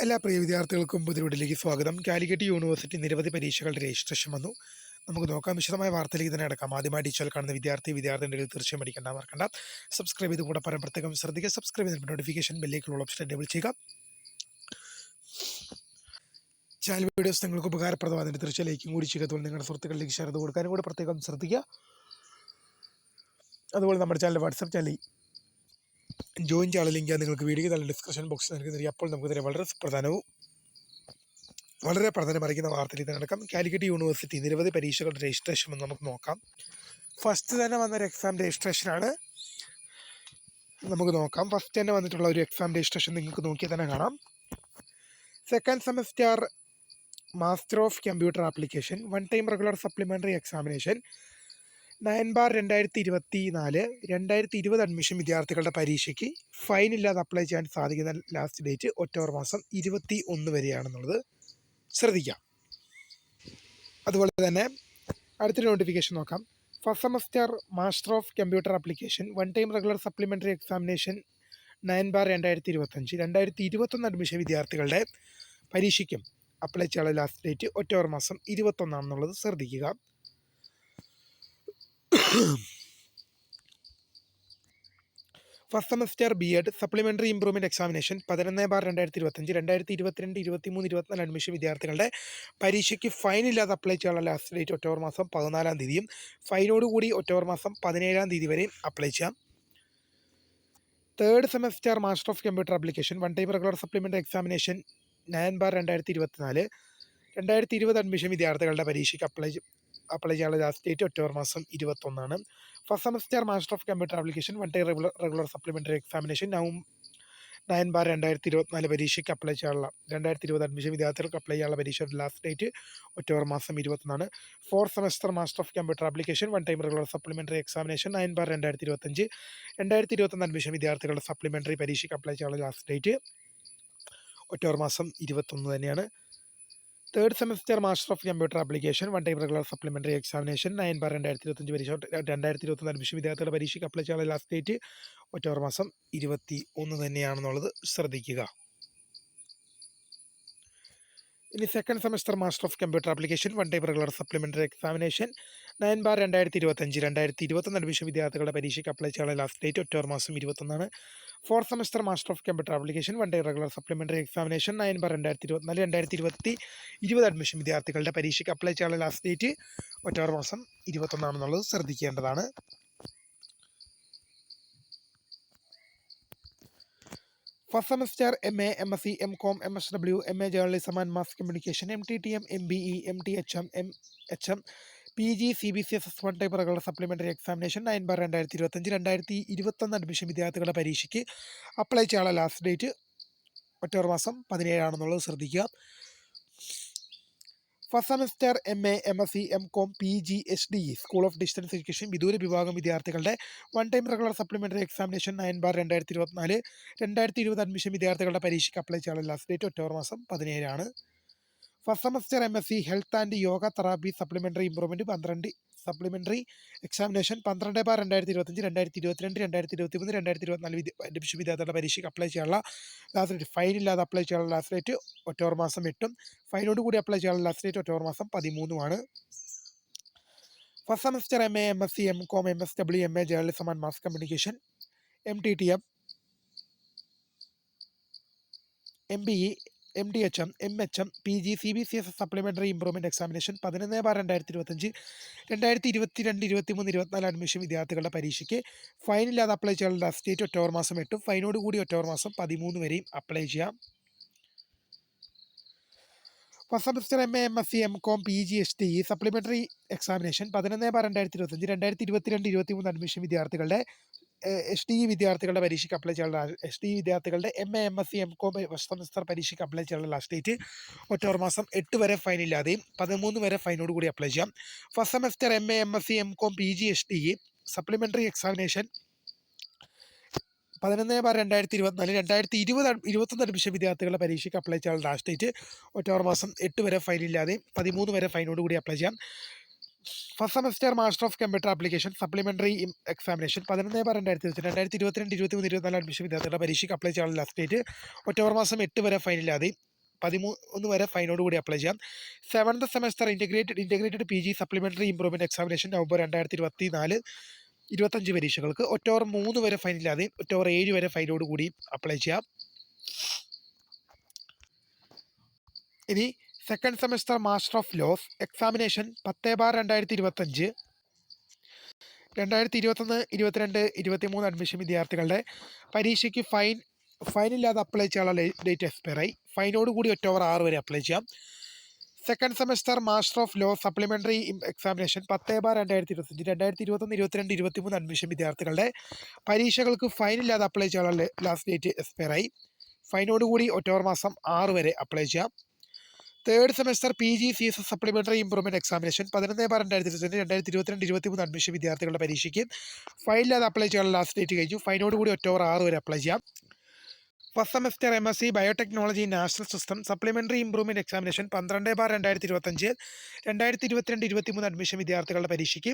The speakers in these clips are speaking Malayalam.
എല്ലാ പ്രിയ വിദ്യാർത്ഥികൾക്കും പുതിയ സ്വാഗതം. കാലിക്കറ്റ് യൂണിവേഴ്സിറ്റി നിരവധി പരീക്ഷകളുടെ രജിസ്ട്രേഷൻ വന്നു. നമുക്ക് നോക്കാം. വിശദമായ വാർത്തയിലേക്ക് തന്നെ അടക്കാം. ആദ്യമായി ടീച്ചർ കാണുന്ന വിദ്യാർത്ഥികളുടെ തീർച്ചയായും മറക്കണ്ട. സബ്സ്ക്രൈബ് ചെയ്ത് കൂടെ പറയാൻ പ്രത്യേകം ശ്രദ്ധിക്കുക. സബ്സ്ക്രൈബ് ചെയ്ത് നോട്ടിഫിക്കേഷൻ ബെല്ലേക്കുള്ള ഓപ്ഷൻ എനേബിൾ ചെയ്യുക. ചാനൽ വീഡിയോസ് നിങ്ങൾക്ക് ഉപകാരപ്രദമാകുന്നതിന് തീർച്ചയായും ലൈക്കും കൂടി ചെയ്യുക. അതുപോലെ നിങ്ങളുടെ സുഹൃത്തുക്കളിലേക്ക് ഷെയർ ചെയ്ത് കൊടുക്കാനും കൂടെ പ്രത്യേകം ശ്രദ്ധിക്കുക. അതുപോലെ നമ്മുടെ ചാനൽ വാട്സപ്പ് ചാനൽ ജോയിൻ ചെയ്യാനുള്ള ലിങ്ക് നിങ്ങൾക്ക് വീഡിയോ തന്നെ ഡിസ്ക്രിപ്ഷൻ ബോക്സിൽ നൽകുന്നതായിരിക്കും. അപ്പോൾ നമുക്കിതിനെ വളരെ പ്രധാനമറിയിക്കുന്ന വാർത്തയിലേക്ക് നടക്കാം. കാലിക്കറ്റ് യൂണിവേഴ്സിറ്റി നിരവധി പരീക്ഷകളുടെ രജിസ്ട്രേഷൻ നമുക്ക് നോക്കാം. ഫസ്റ്റ് തന്നെ വന്നൊരു എക്സാം രജിസ്ട്രേഷനാണ്. നമുക്ക് നോക്കാം. ഫസ്റ്റ് തന്നെ വന്നിട്ടുള്ള ഒരു എക്സാം രജിസ്ട്രേഷൻ നിങ്ങൾക്ക് നോക്കിയാൽ തന്നെ കാണാം. Second semester master of computer application 1 time regular supplementary examination 9/2024 2020 admission വിദ്യാർത്ഥികളുടെ പരീക്ഷയ്ക്ക് ഫൈൻ ഇല്ലാതെ അപ്ലൈ ചെയ്യാൻ സാധിക്കുന്ന ലാസ്റ്റ് ഡേറ്റ് ഒക്ടോബർ മാസം 21 വരെയാണെന്നുള്ളത് ശ്രദ്ധിക്കാം. അതുപോലെ തന്നെ അടുത്തൊരു നോട്ടിഫിക്കേഷൻ നോക്കാം. First semester master of computer application 1 time regular supplementary examination 9/2025 2021 admission വിദ്യാർത്ഥികളുടെ പരീക്ഷയ്ക്കും അപ്ലൈ ചെയ്യാനുള്ള ലാസ്റ്റ് ഡേറ്റ് ഒക്ടോബർ മാസം 21 ശ്രദ്ധിക്കുക. First semester BEd supplementary improvement examination 11/2025 2022 23 24 admission വിദ്യാർത്ഥികളുടെ പരീക്ഷയ്ക്ക് ഫൈൻ ഇല്ലാതെ അപ്ലൈ ചെയ്യാനുള്ള ലാസ്റ്റ് ഡേറ്റ് ഒക്ടോബർ മാസം 14 ഫൈനോടുകൂടി ഒക്ടോബർ മാസം 17 വരെയും അപ്ലൈ ചെയ്യാം. Third semester master of computer application 1 time regular supplementary examination 9/2024 2020 admission വിദ്യാർത്ഥികളുടെ പരീക്ഷയ്ക്ക് അപ്ലൈ ചെയ്യാനുള്ള ലാസ്റ്റ് ഡേറ്റ് ഒക്ടോബർ മാസം 21. First semester master of computer application 1 time regular supplementary examination 9/2024 പരീക്ഷയ്ക്ക് അപ്ലൈ ചെയ്യാനുള്ള 2020 അഡ്മിഷൻ വിദ്യാർത്ഥികൾക്ക് അപ്ലൈ ചെയ്യാനുള്ള പരീക്ഷയുടെ ലാസ്റ്റ് ഡേറ്റ് ഒക്ടോബർ മാസം 21. Fourth semester master of computer application 1 time regular supplementary examination 9/2025 2021 admission വിദ്യാർത്ഥികളുടെ സപ്ലിമെൻ്ററി പരീക്ഷയ്ക്ക് അപ്ലൈ ചെയ്യാനുള്ള ലാസ്റ്റ് ഡേറ്റ് ഒക്ടോബർ മാസം 21 തന്നെയാണ്. Third semester master of computer application 1 time regular supplementary examination 9/2025 പരീക്ഷ 2021 അഡ്മിഷൻ വിദ്യാർത്ഥികളുടെ പരീക്ഷയ്ക്ക് അപ്ലൈ ചെയ്യാനുള്ള ലാസ്റ്റ് ഡേറ്റ് ഒക്ടോബർ മാസം 21 തന്നെയാണെന്നുള്ളത് ശ്രദ്ധിക്കുക. ഇനി second semester master of computer application 1 time regular supplementary examination 9/2025 2021 admission വിദ്യാർത്ഥികളുടെ പരീക്ഷയ്ക്ക് അപ്ലൈ ചെയ്യാനുള്ള ലാസ്റ്റ് ഡേറ്റ് ഒക്ടോബർ മാസം 21. Fourth semester master of computer application 1 time regular supplementary examination 9/2024 2020 admission വിദ്യാർത്ഥികളുടെ പരീക്ഷയ്ക്ക് അപ്ലൈ ചെയ്യാനുള്ള ലാസ്റ്റ് ഡേറ്റ് ഒക്ടോബർ മാസം 21 ശ്രദ്ധിക്കേണ്ടതാണ്. First semester MA MSc MCom MSW MA journalism and mass communication MTTM MBE MTHM MHM PG CBCSS 1 time regular supplementary examination 9/2025 2021 admission വിദ്യാർത്ഥികളുടെ പരീക്ഷയ്ക്ക് അപ്ലൈ ചെയ്യാനുള്ള ലാസ്റ്റ് ഡേറ്റ് ഒക്ടോബർ മാസം 17 ശ്രദ്ധിക്കുക. First semester MA MSc MCom PG HDE school of distance education വിദൂര വിഭാഗം വിദ്യാർത്ഥികളുടെ 1 time regular supplementary examination 9/2024 2020 admission വിദ്യാർത്ഥികളുടെ പരീക്ഷയ്ക്ക് അപ്ലൈ ചെയ്യാനുള്ള ലാസ്റ്റ് ഡേറ്റ് ഒക്ടോബർ മാസം 17. First semester MSc health and yoga therapy supplementary improvement 12 supplementary examination 12/2025 2022 2023 2024 admission വിദ്യാർത്ഥികളുടെ പരീക്ഷയ്ക്ക് അപ്ലൈ ചെയ്യാനുള്ള ലാസ്റ്റ് ഡേറ്റ് ഫൈൻ ഇല്ലാതെ അപ്ലൈ ചെയ്യാനുള്ള ലാസ്റ്റ് ഡേറ്റ് ഒക്ടോബർ മാസം 8 ഫൈനോട് കൂടി അപ്ലൈ ചെയ്യാനുള്ള ലാസ്റ്റ് ഡേറ്റ് ഒക്ടോബർ മാസം 13. First semester MA MSc MCom MSW MA journalism and mass communication MTTM MBE MTHM MHM PG CBCSS supplementary improvement examination 11/2025 2022 23 24 admission വിദ്യാർത്ഥികളുടെ പരീക്ഷയ്ക്ക് ഫൈൻ ഇല്ലാതെ അപ്ലൈ ചെയ്യാനുള്ള ലാസ്റ്റ് ഡേറ്റ് ഒക്ടോബർ മാസം 8 ഫൈനോട് കൂടി ഒക്ടോബർ മാസം 13 വരെയും അപ്ലൈ ചെയ്യാം. First semester MA MSc MCom PG HDE supplementary examination 11/2025 2022 23 admission വിദ്യാർത്ഥികളുടെ HDE വിദ്യാർത്ഥികളുടെ പരീക്ഷയ്ക്ക് അപ്ലൈ ചെയ്യാനുള്ള HDE വിദ്യാർത്ഥികളുടെ MA MSc MCom first semester പരീക്ഷയ്ക്ക് അപ്ലൈ ചെയ്യാനുള്ള ലാസ്റ്റ് ഡേറ്റ് ഒക്ടോബർ മാസം 8 വരെ ഫൈൻ ഇല്ലാതെയും 13 വരെ ഫൈനോട് കൂടി അപ്ലൈ ചെയ്യാം. First semester MA MSc MCom PG HDE supplementary examination 11/2024 2021 admission വിദ്യാർത്ഥികളുടെ പരീക്ഷയ്ക്ക് അപ്ലൈ ചെയ്യാനുള്ള ലാസ്റ്റ് ഡേറ്റ് ഒക്ടോബർ മാസം 8 വരെ ഫൈൻ ഇല്ലാതെയും 13 വരെ ഫൈനോട് കൂടി അപ്ലൈ ചെയ്യാം. First semester master of computer application supplementary examination 11/2022 2023 24 admission വിദ്യാർത്ഥികളുടെ പരീക്ഷയ്ക്ക് അപ്ലൈ ചെയ്യാനുള്ള ലാസ്റ്റ് ഡേറ്റ് ഒക്ടോബർ മാസം 8 വരെ ഫൈൻ ഇല്ലാതെയും 13 വരെ ഫൈനോട് കൂടി അപ്ലൈ ചെയ്യാം. 7th semester integrated P G supplementary improvement examination November 2024 25 പരീക്ഷകൾക്ക് ഒക്ടോബർ 3 വരെ ഫൈനില്ലാതെയും ഒക്ടോബർ 7 വരെ ഫൈനോട് കൂടി അപ്ലൈ ചെയ്യാം. ഇനി second semester master of laws examination 10/2025 2021, 22, 23 admission വിദ്യാർത്ഥികളുടെ പരീക്ഷയ്ക്ക് ഫൈനില്ലാതെ അപ്ലൈ ചെയ്യാനുള്ള ഡേറ്റ് എക്സ്പയറായി. ഫൈനോട് കൂടി ഒക്ടോബർ 6 വരെ അപ്ലൈ ചെയ്യാം. Second semester master of law supplementary examination 10/2025 2021, 22, 23 admission വിദ്യാർത്ഥികളുടെ പരീക്ഷകൾക്ക് ഫൈനില്ലാതെ അപ്ലൈ ചെയ്യാനുള്ള ലാസ്റ്റ് ഡേറ്റ് എക്സ്പയറായി. ഫൈനോട് കൂടി ഒക്ടോബർ മാസം 6 വരെ അപ്ലൈ ചെയ്യാം. Third semester P G C S S supplementary improvement examination 11/2025 2022, 23 admission വിദ്യാർത്ഥികളുടെ പരീക്ഷയ്ക്ക് ഫൈനില്ലാതെ അപ്ലൈ ചെയ്യാനുള്ള ലാസ്റ്റ് ഡേറ്റ് കഴിഞ്ഞു. ഫൈനോട് കൂടി ഒക്ടോബർ 6 വരെ അപ്ലൈ ചെയ്യാം. First semester MSc biotechnology national system supplementary improvement examination 12/2025 2022, 23 admission വിദ്യാർത്ഥികളുടെ പരീക്ഷയ്ക്ക്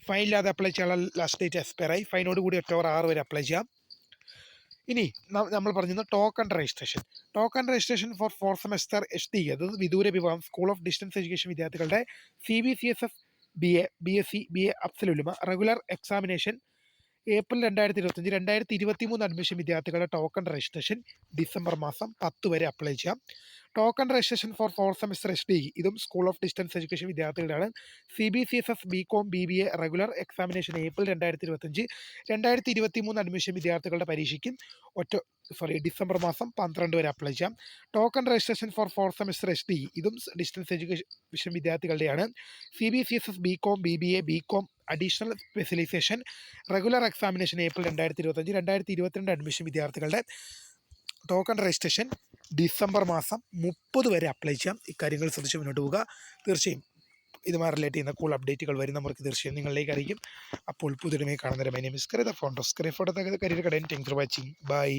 ഫൈനില്ലാതെ അപ്ലൈ ചെയ്യാനുള്ള ലാസ്റ്റ് ഡേറ്റ് എക്സ്പയറായി. ഫൈനോട് കൂടി ഒക്ടോബർ 6 വരെ അപ്ലൈ ചെയ്യാം. ഇനി നമ്മൾ പറഞ്ഞിരുന്നു token registration for fourth semester HDE അതായത് വിദൂര വിഭാഗം സ്കൂൾ ഓഫ് ഡിസ്റ്റൻസ് എഡ്യൂക്കേഷൻ വിദ്യാർത്ഥികളുടെ CBCSF BA BSc BA അഫ്സലുലുമ റെഗുലർ എക്സാമിനേഷൻ ഏപ്രിൽ 2025 2023 അഡ്മിഷൻ വിദ്യാർത്ഥികളുടെ ടോക്കൺ രജിസ്ട്രേഷൻ ഡിസംബർ മാസം 10 വരെ അപ്ലൈ ചെയ്യാം. Token registration for fourth semester HDE ഇതും സ്കൂൾ ഓഫ് ഡിസ്റ്റൻസ് എഡ്യൂക്കേഷൻ വിദ്യാർത്ഥികളുടെയാണ്. CBCSF BCom BBA regular examination April 2025 2023 admission വിദ്യാർത്ഥികളുടെ പരീക്ഷയ്ക്കും ഡിസംബർ മാസം 12 വരെ അപ്ലൈ ചെയ്യാം. Token registration for fourth semester HDE ഇതും ഡിസ്റ്റൻസ് എഡ്യൂക്കേഷൻ വിദ്യാർത്ഥികളുടെയാണ്. CBCSF BCom BBA BCom additional specialisation regular examination April 2025 2022 admission വിദ്യാർത്ഥികളുടെ ടോക്കൺ രജിസ്ട്രേഷൻ ഡിസംബർ മാസം 30 വരെ അപ്ലൈ ചെയ്യാം. ഇക്കാര്യങ്ങൾ ശ്രദ്ധിച്ച് മുന്നോട്ട് പോവുക. തീർച്ചയായും ഇതുമായി റിലേറ്റ് ചെയ്യുന്ന കൂൾ അപ്ഡേറ്റുകൾ വരുന്നവർക്ക് തീർച്ചയായും നിങ്ങളിലേക്ക് അറിയിക്കും. അപ്പോൾ പുതിയതുമായി കാണുന്നവരെ my name is Kareer, the founder of Kareer for the career guidance. Thanks for watching. By.